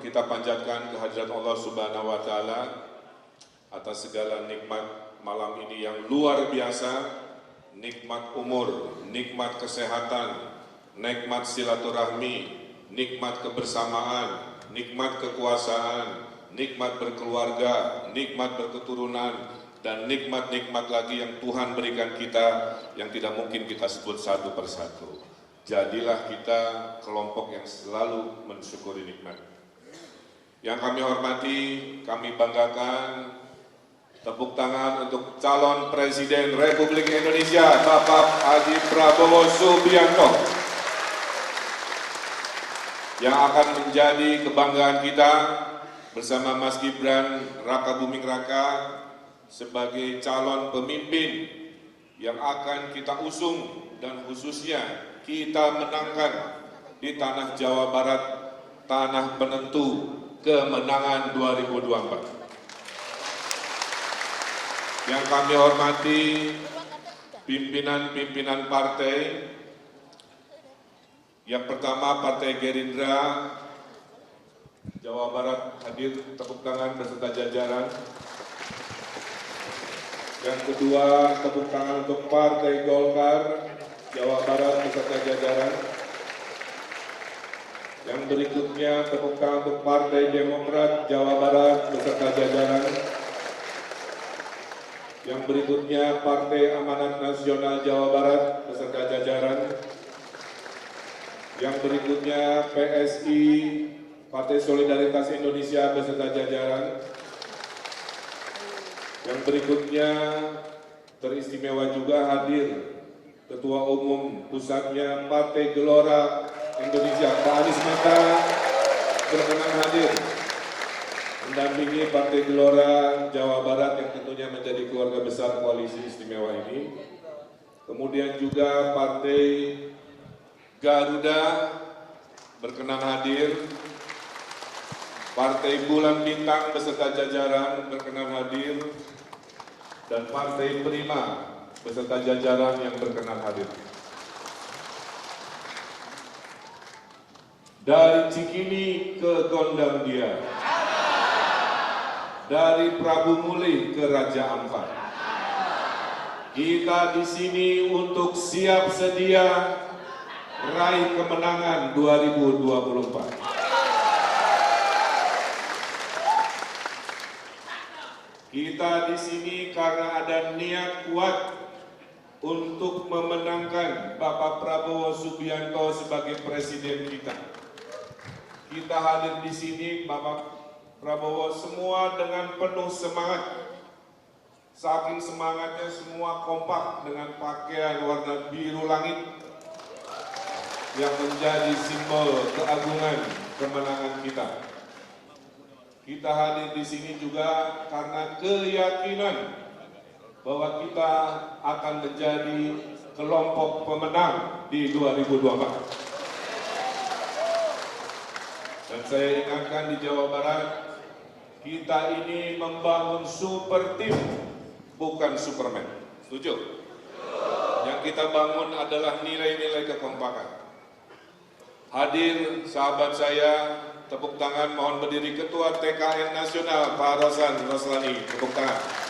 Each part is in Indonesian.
kita panjatkan kehadirat Allah Subhanahu wa Ta'ala atas segala nikmat malam ini yang luar biasa, nikmat umur, nikmat kesehatan, nikmat silaturahmi, nikmat kebersamaan, nikmat kekuasaan, nikmat berkeluarga, nikmat berketurunan, dan nikmat-nikmat lagi yang Tuhan berikan kita yang tidak mungkin kita sebut satu persatu. Jadilah kita kelompok yang selalu mensyukuri nikmat. Yang kami hormati, kami banggakan, tepuk tangan untuk calon Presiden Republik Indonesia, Bapak Haji Prabowo Subianto, yang akan menjadi kebanggaan kita bersama Mas Gibran Raka Buming Raka sebagai calon pemimpin yang akan kita usung dan khususnya kita menangkan di tanah Jawa Barat, tanah penentu kemenangan 2024. Yang kami hormati pimpinan-pimpinan partai. Yang pertama Partai Gerindra Jawa Barat hadir, tepuk tangan beserta jajaran. Yang kedua, tepuk tangan untuk Partai Golkar Jawa Barat beserta jajaran. Yang berikutnya, tepuk tangan untuk Partai Demokrat Jawa Barat beserta jajaran. Yang berikutnya, Partai Amanat Nasional Jawa Barat beserta jajaran. Yang berikutnya, PSI Partai Solidaritas Indonesia beserta jajaran. Yang berikutnya teristimewa juga hadir Ketua Umum Pusatnya Partai Gelora Indonesia, Pak Anies Mata, berkenan hadir mendampingi Partai Gelora Jawa Barat yang tentunya menjadi keluarga besar koalisi istimewa ini. Kemudian juga Partai Garuda berkenan hadir, Partai Bulan Bintang beserta jajaran berkenan hadir, dan Partai Prima beserta jajaran yang berkenan hadir. Dari Cikini ke Gondangdia, dari Prabu Mulih ke Raja Ampat, kita di sini untuk siap sedia raih kemenangan 2024. Kita di sini karena ada niat kuat untuk memenangkan Bapak Prabowo Subianto sebagai presiden kita. Kita hadir di sini Bapak Prabowo semua dengan penuh semangat. Saking semangatnya semua kompak dengan pakaian warna biru langit yang menjadi simbol keagungan kemenangan kita. Kita hadir di sini juga karena keyakinan bahwa kita akan menjadi kelompok pemenang di 2024. Dan saya ingatkan di Jawa Barat, kita ini membangun super tim, bukan Superman. Setuju? Yang kita bangun adalah nilai-nilai kekompakan. Hadir sahabat saya, tepuk tangan, mohon berdiri Ketua TKN Nasional Pak Rosan Roslani, tepuk tangan.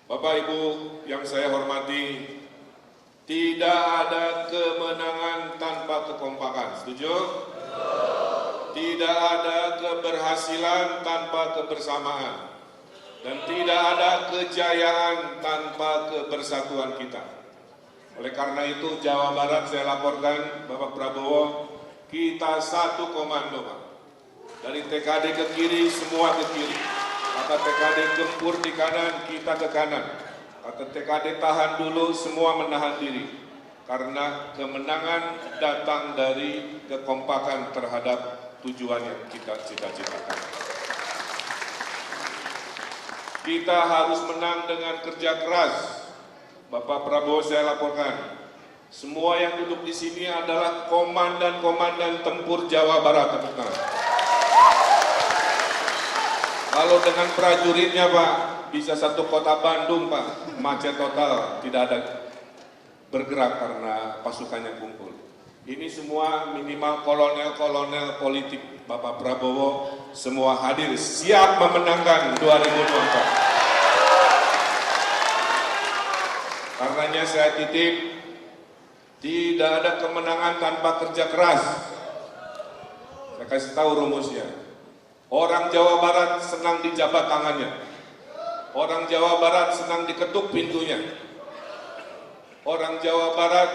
Bapak Ibu yang saya hormati, tidak ada kemenangan tanpa kekompakan, setuju? Tidak ada keberhasilan tanpa kebersamaan, dan tidak ada kejayaan tanpa kebersatuan kita. Oleh karena itu Jawa Barat saya laporkan Bapak Prabowo, kita satu komando Pak. Dari TKD ke kiri semua ke kiri. Kata TKD gempur di kanan, kita ke kanan. Kata TKD tahan dulu, semua menahan diri. Karena kemenangan datang dari kekompakan terhadap tujuan yang kita cita-citakan. Kita harus menang dengan kerja keras. Bapak Prabowo saya laporkan, semua yang duduk di sini adalah komandan-komandan tempur Jawa Barat. Kalau dengan prajuritnya Pak, bisa satu kota Bandung Pak, macet total, tidak ada bergerak karena pasukannya kumpul. Ini semua minimal kolonel-kolonel politik Bapak Prabowo semua hadir siap memenangkan 2024. Karenanya saya titip, tidak ada kemenangan tanpa kerja keras. Saya kasih tahu rumusnya. Orang Jawa Barat senang dijabat tangannya. Orang Jawa Barat senang diketuk pintunya. Orang Jawa Barat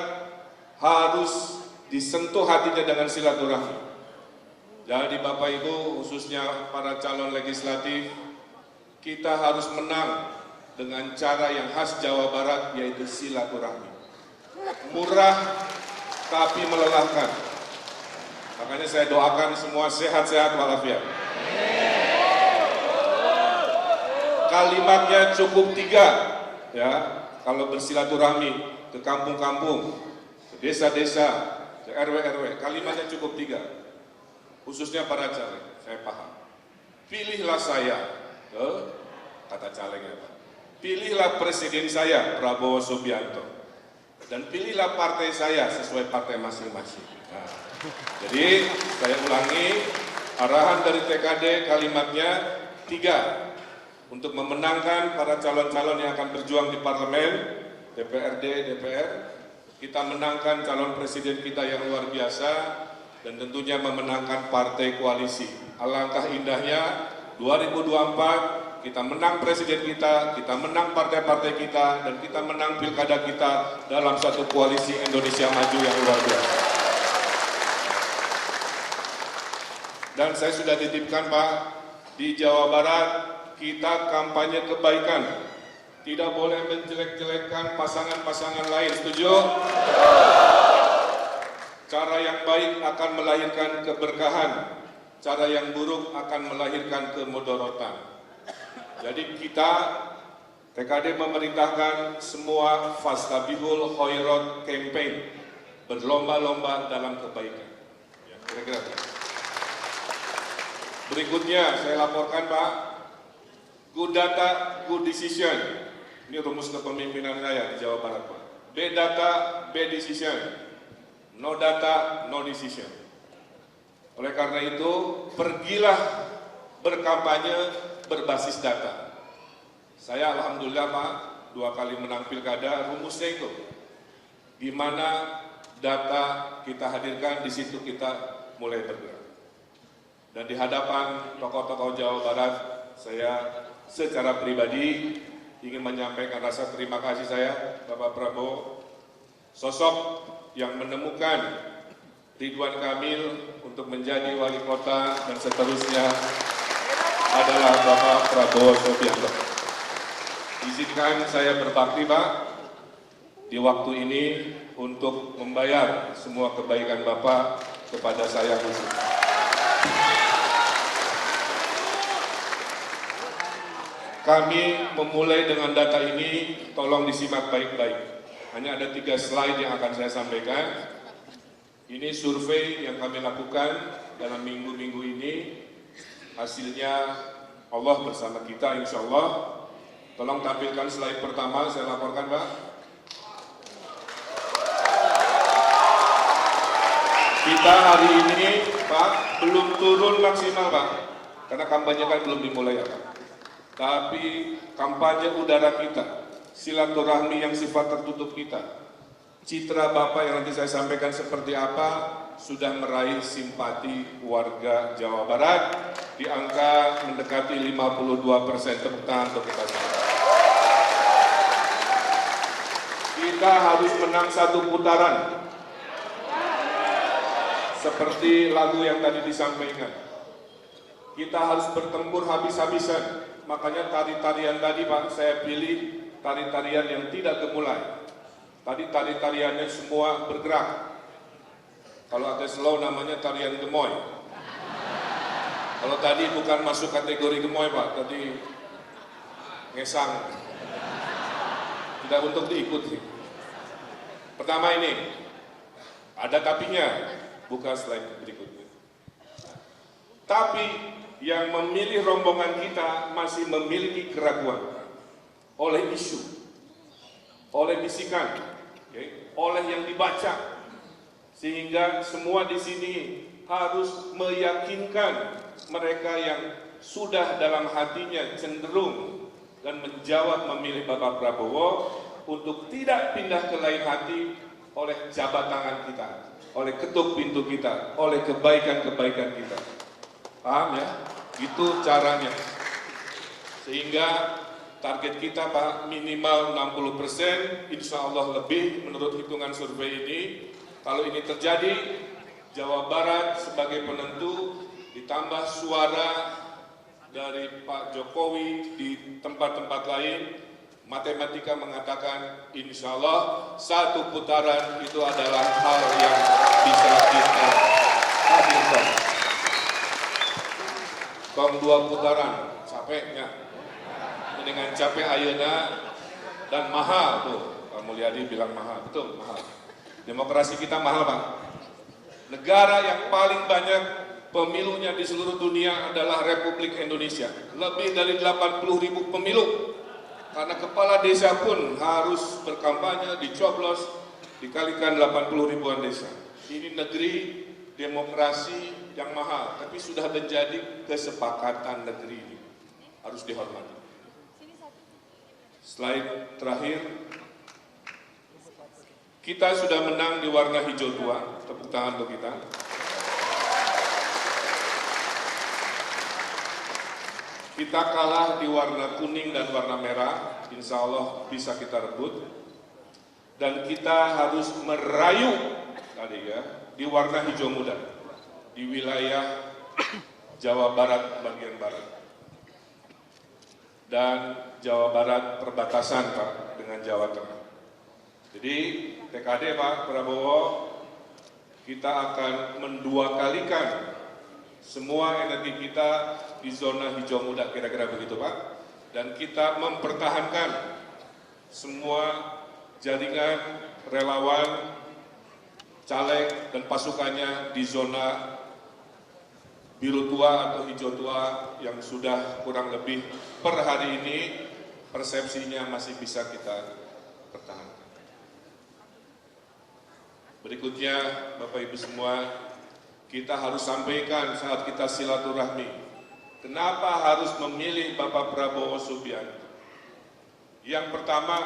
harus disentuh hatinya dengan silaturahmi. Jadi Bapak Ibu, khususnya para calon legislatif, kita harus menang dengan cara yang khas Jawa Barat, yaitu silaturahmi. Murah tapi melelahkan. Makanya saya doakan semua sehat-sehat walafiat. Kalimatnya cukup 3, ya. Kalau bersilaturahmi ke kampung-kampung, ke desa-desa, ke RW-RW, kalimatnya cukup 3. Khususnya para caleg, saya paham. Pilihlah saya, kata calegnya Pak. Pilihlah presiden saya, Prabowo Subianto. Dan pilihlah partai saya sesuai partai masing-masing. Nah, jadi saya ulangi, arahan dari TKD kalimatnya 3. Untuk memenangkan para calon-calon yang akan berjuang di parlemen, DPRD, DPR, kita menangkan calon presiden kita yang luar biasa, dan tentunya memenangkan partai koalisi. Alangkah indahnya 2024 kita menang presiden kita menang partai-partai kita, dan kita menang pilkada kita dalam satu koalisi Indonesia Maju yang luar biasa. Dan saya sudah titipkan Pak, di Jawa Barat kita kampanye kebaikan, tidak boleh menjelek-jelekkan pasangan-pasangan lain, setuju? Cara yang baik akan melahirkan keberkahan, cara yang buruk akan melahirkan kemudorotan. Jadi kita, TKD memerintahkan semua Fastabihul Khairat campaign, berlomba-lomba dalam kebaikan. Ya, kira-kira. Berikutnya saya laporkan Pak, good data, good decision. Ini rumus kepemimpinan saya di Jawa Barat Pak. B data, B decision. No data, no decision. Oleh karena itu, pergilah berkampanye berbasis data. Saya alhamdulillah Pak, 2 kali menang pilkada, rumusnya itu. Di mana data kita hadirkan, di situ kita mulai bergerak. Dan di hadapan tokoh-tokoh Jawa Barat, saya secara pribadi ingin menyampaikan rasa terima kasih saya, Bapak Prabowo, sosok yang menemukan Ridwan Kamil untuk menjadi wali kota dan seterusnya adalah Bapak Prabowo Subianto. Izinkan saya berbakti Pak di waktu ini untuk membayar semua kebaikan Bapak kepada saya khusus. Kami memulai dengan data ini, tolong disimak baik-baik. Hanya ada 3 slide yang akan saya sampaikan. Ini survei yang kami lakukan dalam minggu-minggu ini. Hasilnya Allah bersama kita insya Allah. Tolong tampilkan slide pertama, saya laporkan Pak. Kita hari ini Pak belum turun maksimal Pak, karena kampanye kan belum dimulai ya Pak. Tapi kampanye udara kita, silaturahmi yang sifat tertutup kita, citra Bapak yang nanti saya sampaikan seperti apa, sudah meraih simpati warga Jawa Barat di angka mendekati 52%. Tepuk tangan untuk kita semua. Kita harus menang 1 putaran, seperti lagu yang tadi disampaikan. Kita harus bertempur habis-habisan. Makanya tari-tarian tadi Pak, saya pilih tari-tarian yang tidak gemulai. Tadi tari-tariannya semua bergerak. Kalau agak slow namanya tarian gemoy. Kalau tadi bukan masuk kategori gemoy Pak, tadi ngesang. Tidak untuk diikuti. Pertama ini, ada tapinya. Buka slide berikutnya. Tapi yang memilih rombongan kita masih memiliki keraguan oleh isu, oleh bisikan, oleh yang dibaca, sehingga semua di sini harus meyakinkan mereka yang sudah dalam hatinya cenderung dan menjawab memilih Bapak Prabowo untuk tidak pindah ke lain hati oleh jabat tangan kita, oleh ketuk pintu kita, oleh kebaikan-kebaikan kita. Paham ya? Itu caranya. Sehingga target kita Pak minimal 60%, insya Allah lebih menurut hitungan survei ini. Kalau ini terjadi, Jawa Barat sebagai penentu ditambah suara dari Pak Jokowi di tempat-tempat lain, matematika mengatakan insya Allah satu putaran itu adalah hal yang bisa kita hadirkan. Kong 2 putaran, capeknya. Dengan capek ayeuna dan mahal tuh. Pak Mulyadi bilang mahal, betul mahal. Demokrasi kita mahal Pak. Negara yang paling banyak pemilunya di seluruh dunia adalah Republik Indonesia. Lebih dari 80.000 pemilu. Karena kepala desa pun harus berkampanye, dicoblos, dikalikan 80 ribuan desa. Ini negeri demokrasi yang mahal, tapi sudah menjadi kesepakatan negeri ini. Harus dihormati. Slide terakhir. Kita sudah menang di warna hijau tua. Tepuk tangan untuk kita. Kita kalah di warna kuning dan warna merah. Insya Allah bisa kita rebut. Dan kita harus merayu tadi ya, di warna hijau muda. Di wilayah Jawa Barat bagian barat. Dan Jawa Barat perbatasan Pak dengan Jawa Tengah. Jadi TKD Pak Prabowo, kita akan mendua kalikan semua energi kita di zona hijau muda, kira-kira begitu Pak. Dan kita mempertahankan semua jaringan relawan, caleg dan pasukannya di zona biru tua atau hijau tua yang sudah kurang lebih per hari ini persepsinya masih bisa kita pertahankan. Berikutnya Bapak Ibu semua, kita harus sampaikan saat kita silaturahmi, kenapa harus memilih Bapak Prabowo Subianto. Yang pertama,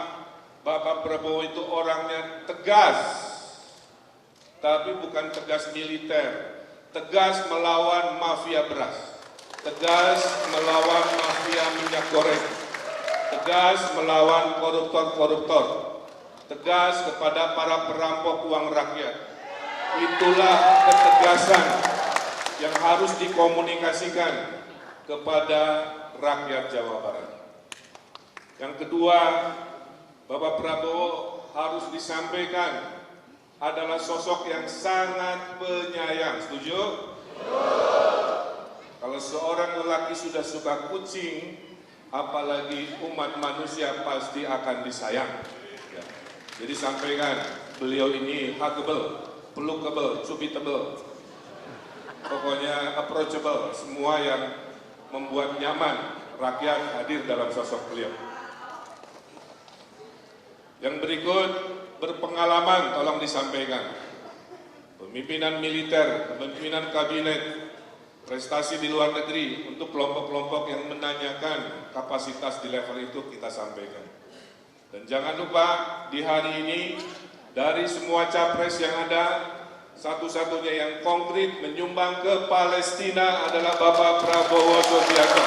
Bapak Prabowo itu orangnya tegas, tapi bukan tegas militer, tegas melawan mafia beras, tegas melawan mafia minyak goreng, tegas melawan koruptor-koruptor, tegas kepada para perampok uang rakyat. Itulah ketegasan yang harus dikomunikasikan kepada rakyat Jawa Barat. Yang kedua, Bapak Prabowo harus disampaikan adalah sosok yang sangat penyayang. Setuju? Kalau seorang lelaki sudah suka kucing, apalagi umat manusia pasti akan disayang. Ya. Jadi sampaikan, beliau ini huggable, pelukable, cubitable, pokoknya approachable, semua yang membuat nyaman rakyat hadir dalam sosok beliau. Yang berikut, berpengalaman tolong disampaikan. Pemimpinan militer, kepemimpinan kabinet, prestasi di luar negeri untuk kelompok-kelompok yang menanyakan kapasitas di level itu kita sampaikan. Dan jangan lupa di hari ini dari semua capres yang ada, satu-satunya yang konkret menyumbang ke Palestina adalah Bapak Prabowo Subianto.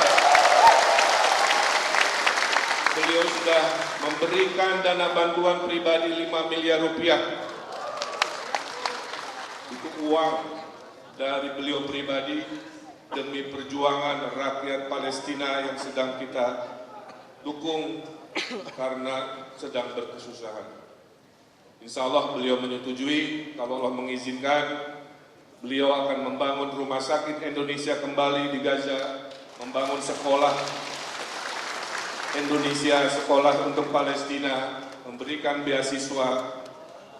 Beliau sudah memberikan dana bantuan pribadi 5 miliar rupiah. Itu uang dari beliau pribadi demi perjuangan rakyat Palestina yang sedang kita dukung karena sedang berkesusahan. Insya Allah beliau menyetujui, kalau Allah mengizinkan, beliau akan membangun rumah sakit Indonesia kembali di Gaza, membangun sekolah Indonesia, sekolah untuk Palestina, memberikan beasiswa.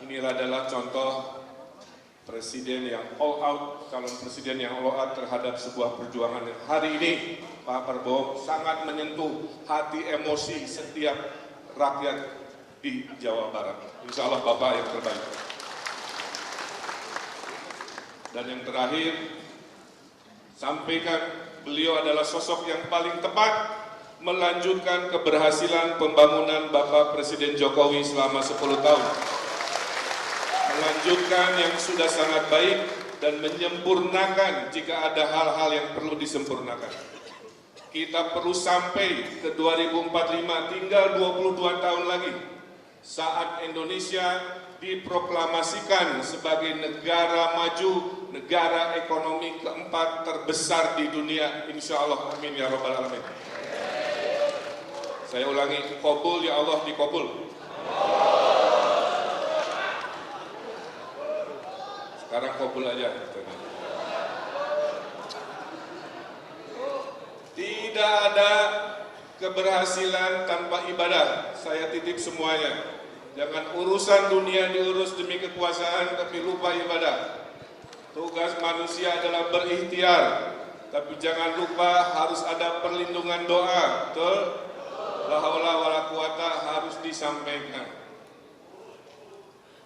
Inilah adalah contoh presiden yang all out, calon presiden yang all out terhadap sebuah perjuangan yang hari ini Pak Prabowo sangat menyentuh hati emosi setiap rakyat di di Jawa Barat. Insya Allah Bapak yang terbaik. Dan yang terakhir, sampaikan beliau adalah sosok yang paling tepat melanjutkan keberhasilan pembangunan Bapak Presiden Jokowi selama 10 tahun. Melanjutkan yang sudah sangat baik dan menyempurnakan jika ada hal-hal yang perlu disempurnakan. Kita perlu sampai ke 2045, tinggal 22 tahun lagi, saat Indonesia diproklamasikan sebagai negara maju, negara ekonomi keempat terbesar di dunia. Insya Allah, amin ya rabbal alamin. Saya ulangi, qabul ya Allah, dikabul. Sekarang qabul aja. Tidak ada keberhasilan tanpa ibadah. Saya titip semuanya. Jangan urusan dunia diurus demi kekuasaan tapi lupa ibadah. Tugas manusia adalah berikhtiar, tapi jangan lupa harus ada perlindungan doa. Betul? La haula wala quwata harus disampaikan.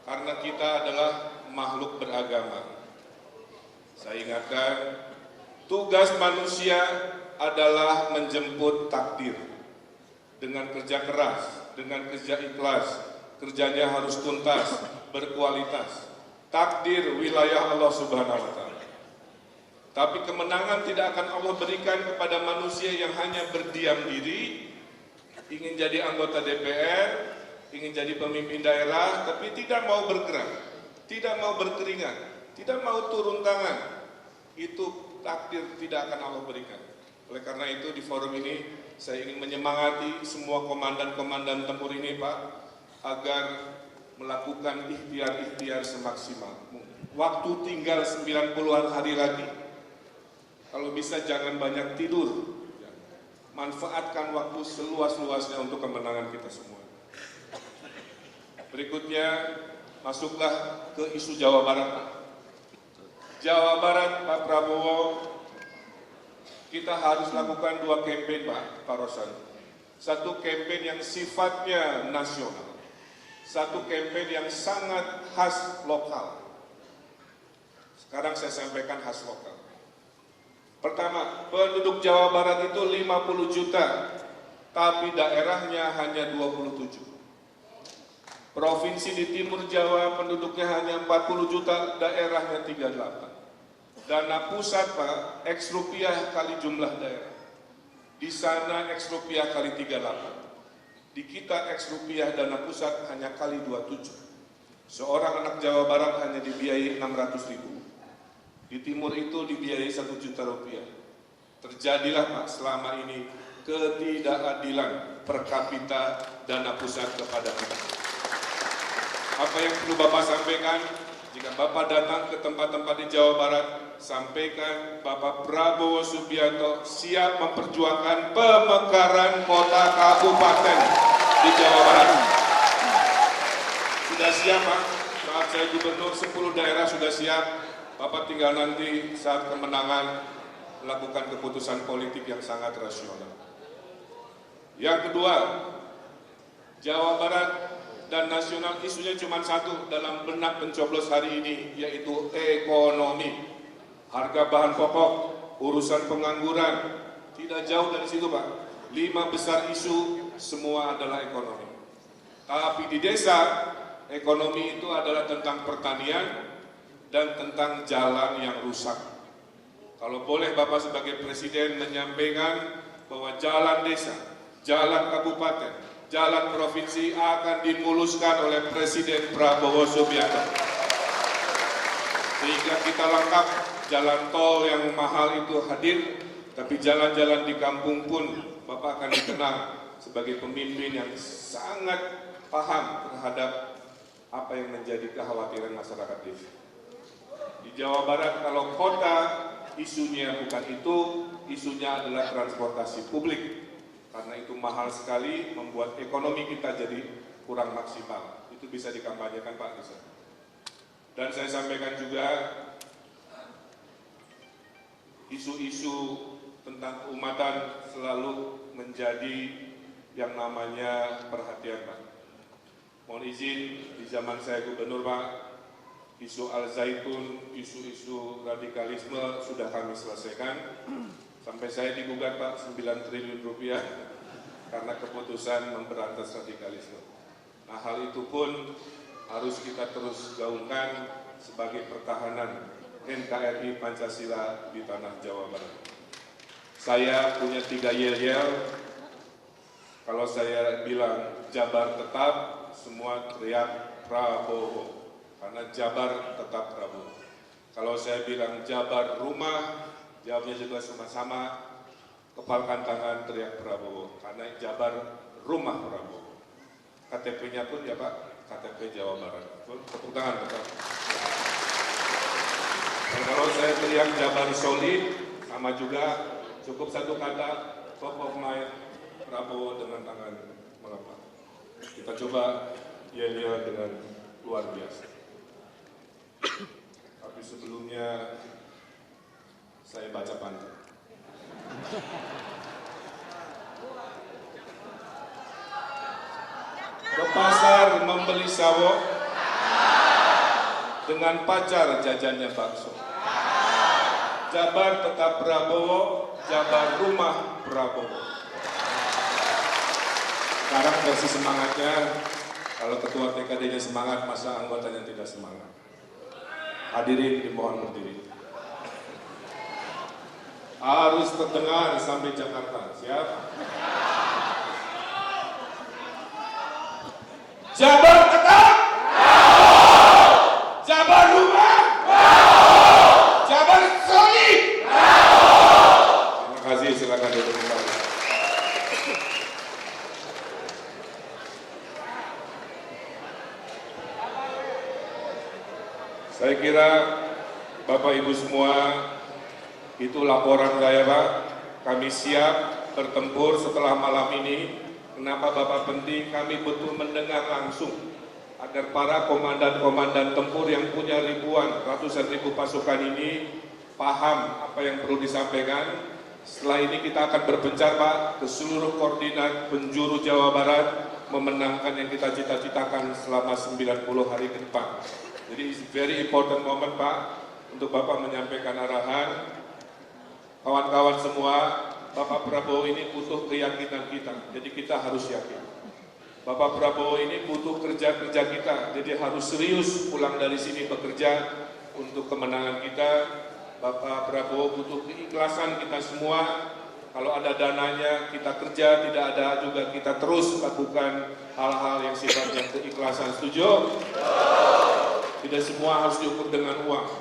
Karena kita adalah makhluk beragama. Saya ingatkan, tugas manusia adalah menjemput takdir. Dengan kerja keras, dengan kerja ikhlas, kerjanya harus tuntas, berkualitas. Takdir wilayah Allah Subhanahu wa Ta'ala. Tapi kemenangan tidak akan Allah berikan kepada manusia yang hanya berdiam diri, ingin jadi anggota DPR, ingin jadi pemimpin daerah, tapi tidak mau bergerak, tidak mau berkeringat, tidak mau turun tangan. Itu takdir tidak akan Allah berikan. Oleh karena itu di forum ini saya ingin menyemangati semua komandan-komandan tempur ini, Pak, agar melakukan ikhtiar-ikhtiar semaksimal mungkin. Waktu tinggal 90-an hari lagi. Kalau bisa jangan banyak tidur. Manfaatkan waktu seluas-luasnya untuk kemenangan kita semua. Berikutnya, masuklah ke isu Jawa Barat, Pak. Jawa Barat, Pak Prabowo, kita harus lakukan 2 campaign, Pak Rosan. Satu campaign yang sifatnya nasional, satu campaign yang sangat khas lokal. Sekarang saya sampaikan khas lokal. Pertama, penduduk Jawa Barat itu 50 juta, tapi daerahnya hanya 27. Provinsi di Timur Jawa penduduknya hanya 40 juta, daerahnya 38. Dana pusat, Pak, X rupiah kali jumlah daerah. Di sana X rupiah kali 38. Di kita X rupiah dana pusat hanya kali 27. Seorang anak Jawa Barat hanya dibiayai 600.000. Di timur itu dibiayai 1 juta rupiah. Terjadilah, Pak, selama ini ketidakadilan per kapita dana pusat kepada kita. Apa yang perlu Bapak sampaikan? Jika Bapak datang ke tempat-tempat di Jawa Barat, sampaikan Bapak Prabowo Subianto siap memperjuangkan pemekaran kota kabupaten di Jawa Barat. Sudah siap, Pak. Saat saya gubernur, 10 daerah sudah siap. Bapak tinggal nanti saat kemenangan melakukan keputusan politik yang sangat rasional. Yang kedua, Jawa Barat dan nasional isunya cuma satu dalam benak pencoblos hari ini, yaitu ekonomi. Harga bahan pokok, urusan pengangguran, tidak jauh dari situ, Pak. 5 besar isu semua adalah ekonomi. Tapi di desa, ekonomi itu adalah tentang pertanian dan tentang jalan yang rusak. Kalau boleh Bapak sebagai Presiden menyampaikan bahwa jalan desa, jalan kabupaten, jalan provinsi akan dimuluskan oleh Presiden Prabowo Subianto. Sehingga kita lengkap, jalan tol yang mahal itu hadir, tapi jalan-jalan di kampung pun Bapak akan dikenal sebagai pemimpin yang sangat paham terhadap apa yang menjadi kekhawatiran masyarakat desa. Di Jawa Barat kalau kota isunya bukan itu, isunya adalah transportasi publik. Karena itu mahal sekali, membuat ekonomi kita jadi kurang maksimal. Itu bisa dikampanyekan, Pak, bisa. Dan saya sampaikan juga isu-isu tentang keumatan selalu menjadi yang namanya perhatian, Pak. Mohon izin, di zaman saya gubernur Pak, isu Al-Zaitun, isu-isu radikalisme sudah kami selesaikan. Sampai saya digugat Pak 9 triliun rupiah karena keputusan memberantas radikalisme. Nah, hal itu pun harus kita terus gaungkan sebagai pertahanan NKRI Pancasila di tanah Jawa Barat. Saya punya 3 yel-yel. Kalau saya bilang Jabar tetap, semua teriak Prabowo. Karena Jabar tetap Prabowo. Kalau saya bilang Jabar rumah, jawabnya juga sama-sama, kepalkan tangan teriak Prabowo. Karena Jabar rumah Prabowo. KTP-nya pun ya Pak, KTP Jawa Barat. Tepuk tangan tetap. Dan kalau saya teriak Jabar solid, sama juga, cukup satu kata, top of mind, Prabowo dengan tangan melepas. Kita coba yel-yel dengan luar biasa. Tapi sebelumnya saya baca pantun. Ke pasar membeli sawo, dengan pacar jajannya bakso. Jabar tetap Prabowo, Jabar rumah Prabowo. Sekarang versi semangatnya, kalau ketua TKD-nya semangat, masa anggotanya tidak semangat. Hadirin dimohon berdiri. Harus terdengar sampai Jakarta. Siap? Jabar tetap. Jabar rumah. Jabar solid. Terima kasih, silakan duduk kembali. Saya kira Bapak Ibu semua, itu laporan saya Pak. Kami siap bertempur setelah malam ini. Kenapa Bapak penting? Kami betul mendengar langsung agar para komandan-komandan tempur yang punya ribuan, ratusan ribu pasukan ini paham apa yang perlu disampaikan. Setelah ini kita akan berpencar Pak ke seluruh koordinat penjuru Jawa Barat memenangkan yang kita cita-citakan selama 90 hari ke depan. Jadi it's very important moment Pak untuk Bapak menyampaikan arahan. Kawan-kawan semua, Bapak Prabowo ini butuh keyakinan kita, jadi kita harus yakin. Bapak Prabowo ini butuh kerja-kerja kita, jadi harus serius pulang dari sini bekerja untuk kemenangan kita. Bapak Prabowo butuh keikhlasan kita semua. Kalau ada dananya kita kerja, tidak ada juga kita terus lakukan hal-hal yang sifatnya keikhlasan. Setuju? Tidak semua harus diukur dengan uang.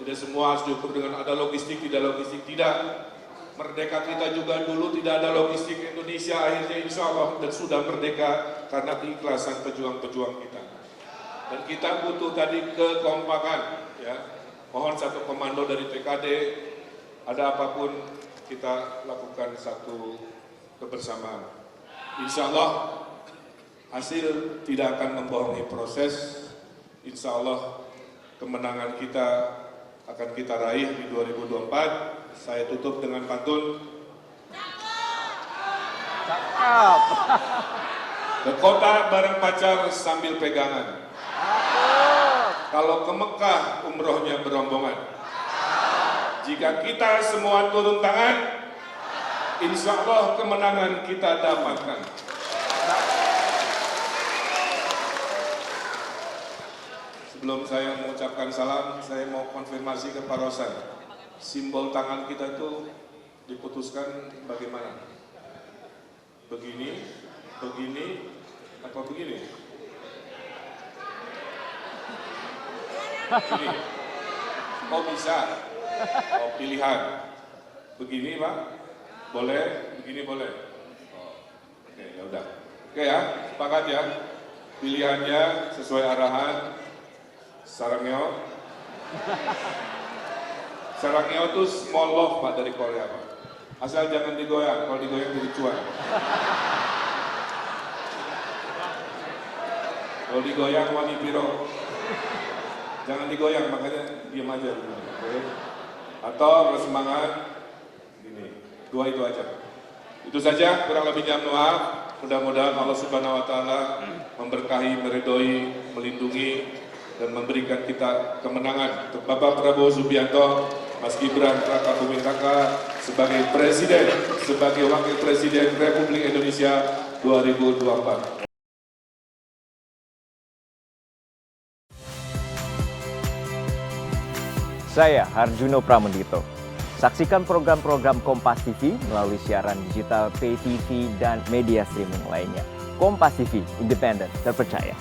Tidak semua harus diukur dengan ada logistik, tidak logistik, tidak. Merdeka kita juga dulu tidak ada logistik. Indonesia akhirnya insya Allah dan sudah merdeka karena keikhlasan pejuang-pejuang kita. Dan kita butuh tadi kekompakan. Ya. Mohon satu komando dari TKD, ada apapun kita lakukan satu kebersamaan. Insya Allah hasil tidak akan membohongi proses. Insya Allah kemenangan kita akan kita raih di 2024. Saya tutup dengan pantun. Cakep. Ke kota bareng pacar sambil pegangan. Kalau ke Mekah umrohnya berombongan. Jika kita semua turun tangan, insya Allah kemenangan kita dapatkan. Sebelum saya mengucapkan salam, saya mau konfirmasi ke Pak Rosan. Simbol tangan kita itu diputuskan bagaimana? Begini, begini, apa begini? Begini. Oh bisa? Oh pilihan. Begini Pak? Boleh? Begini boleh? Oh, oke ya udah. Oke ya, sepakat ya. Pilihannya sesuai arahan. Sarangyo. Sarangyo itu small love Pak dari Korea Pak. Asal jangan digoyang, kalau digoyang jadi cuan. Kalau digoyang wangi piro. Jangan digoyang, makanya diam aja. Oke. Atau bersemangat, gini, dua itu aja. Itu saja, kurang lebihnya maaf. Mudah-mudahan Allah Subhanahu wa taala memberkahi, meridhoi, melindungi dan memberikan kita kemenangan untuk Bapak Prabowo Subianto, Mas Gibran Raka Buming Raka sebagai presiden, sebagai wakil presiden Republik Indonesia 2024. Saya Harjuno Pramendito. Saksikan program-program Kompas TV melalui siaran digital, pay TV, dan media streaming lainnya. Kompas TV, independen, terpercaya.